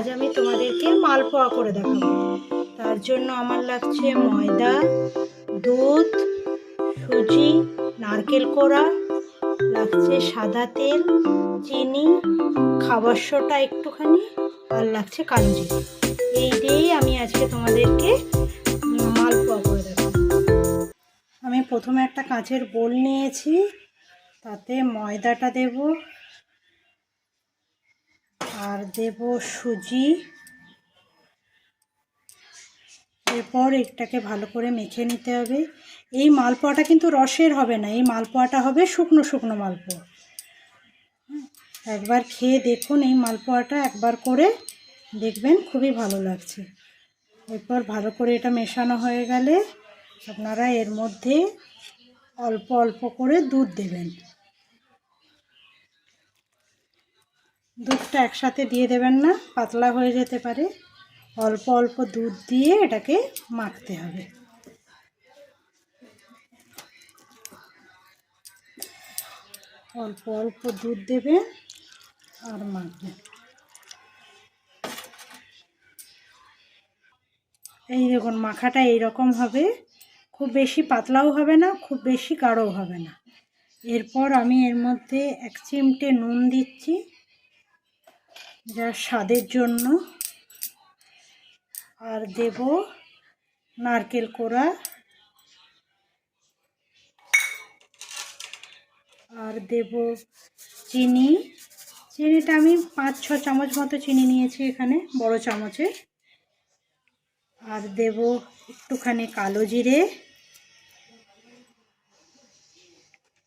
আজ আমি তোমাদেরকে মালপোয়া করে দেখাবো। তার জন্য আমার লাগছে ময়দা, দুধ, সুজি, নারকেল কোড়া, লাগছে সাদা তেল, চিনি, খাবার সোডা একটুখানি, আর লাগছে কালো জিরে। এই দিয়েই আমি আজকে তোমাদেরকে মালপোয়া করে দেখাবো। আমি প্রথমে একটা কাঁচের বোল নিয়েছি, তাতে ময়দাটা দেব, আর দেব সুজি। এরপর এটাকে ভালো করে মেখে নিতে হবে। এই মালপোয়াটা কিন্তু রসের হবে না, এই মালপোয়াটা হবে শুকনো শুকনো মালপোয়া। একবার খেয়ে দেখুন, এই মালপোয়াটা একবার করে দেখবেন, খুবই ভালো লাগছে। এরপর ভালো করে এটা মেশানো হয়ে গেলে আপনারা এর মধ্যে অল্প অল্প করে দুধ দেবেন। দুধটা একসাথে দিয়ে দেবেন না, পাতলা হয়ে যেতে পারে। অল্প অল্প দুধ দিয়ে এটাকে মাখতে হবে। অল্প অল্প দুধ দেবেন আর মাখবেন। এই দেখুন, মাখাটা এইরকম হবে, খুব বেশি পাতলাও হবে না, খুব বেশি গাঢ়ও হবে না। এরপর আমি এর মধ্যে 1 চিমটে নুন দিচ্ছি, যা স্বাদের জন্য। আর দেব নারকেল কোড়া, আর দেব চিনি। চিনিটা আমি 5-6 চামচ মতো চিনি নিয়েছি এখানে, বড় চামচে। আর দেব একটুখানি কালো জিরে,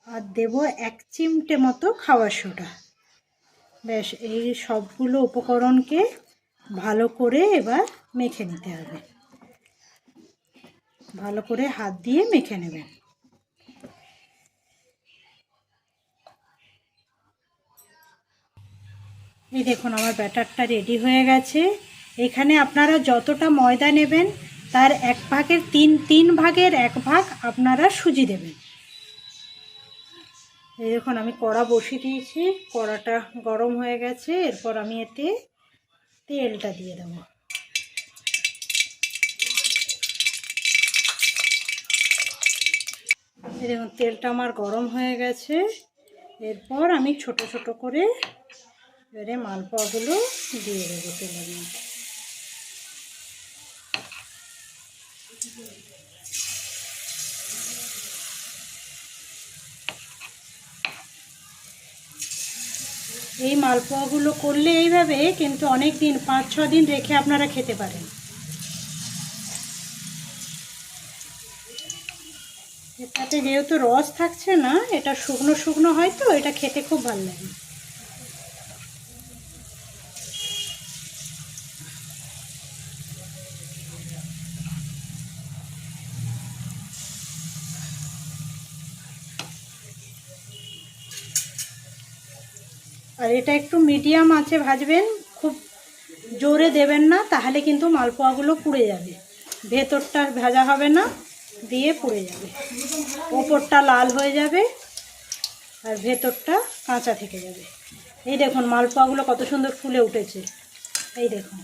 আর দেব 1 চিমটে মতো খাবার সোডা। ব্যাস, এই সবগুলো উপকরণকে ভালো করে এবার মেখে নিতে হবে। ভালো করে হাত দিয়ে মেখে নেবেন। এই দেখুন, আমার ব্যাটারটা রেডি হয়ে গেছে। এখানে আপনারা যতটা ময়দা নেবেন তার 1/3 ভাগের 1 ভাগ আপনারা সুজি দেবেন। এই দেখুন, আমি কড়া বসিয়ে দিয়েছি, কড়াটা গরম হয়ে গেছে। এরপর আমি এতে তেলটা দিয়ে দেব। এই দেখুন, তেলটা আমার গরম হয়ে গেছে। এরপর আমি ছোট ছোট করে এবারে মালপোয়াগুলো দিয়ে দেবো তেলের মধ্যে। এই মালপোয়াগুলো করলে এইভাবে কিন্তু অনেক দিন, 5-6 দিন রেখে আপনারা খেতে পারেন। এটাতে যেহেতু রস থাকছে না, এটা শুকনো শুকনো হয়, তো এটা খেতে খুব ভালো লাগে। আর এটা একটু মিডিয়াম আঁচে ভাজবেন, খুব জোরে দেবেন না, তাহলে কিন্তু মালপোয়াগুলো পুড়ে যাবে। ভেতরটা ভাজা হবে না, দিয়ে পুড়ে যাবে। ওপরটা লাল হয়ে যাবে আর ভেতরটা কাঁচা থেকে যাবে। এই দেখুন, মালপোয়াগুলো কত সুন্দর ফুলে উঠেছে। এই দেখুন,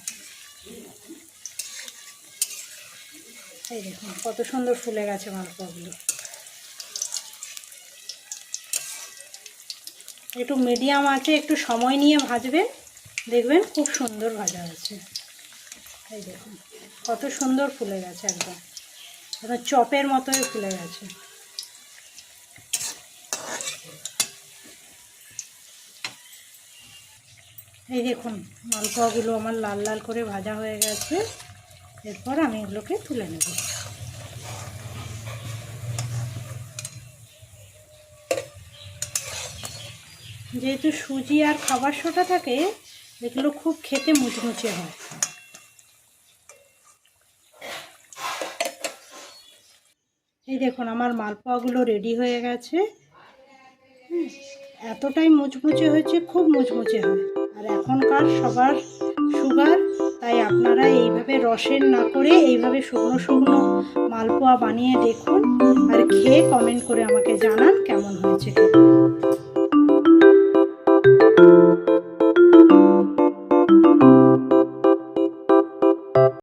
এই দেখুন কত সুন্দর ফুলে গেছে মালপোয়াগুলো। একটু মিডিয়াম আছে, একটু সময় নিয়ে ভাজবেন, দেখবেন খুব সুন্দর ভাজা আছে। এই দেখুন কত সুন্দর ফুলে গেছে, একদম চপের মতোই ফুলে গেছে। এই দেখুন, মালপোয়াগুলো আমার লাল লাল করে ভাজা হয়ে গেছে। এরপর আমি এগুলোকে তুলে নেব। যেহেতু সুজি আর খাবার সোডা থাকে, এগুলো খুব খেতে মুচমুচে হয়। এই দেখুন, আমার মালপোয়াগুলো রেডি হয়ে গেছে। এতটাই মুচমুচে হয়েছে, খুব মুচমুচে হয়। আর এখনকার সবার সুগার, তাই আপনারা এইভাবে রসের না করে এইভাবে শুকনো শুকনো মালপোয়া বানিয়ে দেখুন, আর খেয়ে কমেন্ট করে আমাকে জানান কেমন হয়েছে।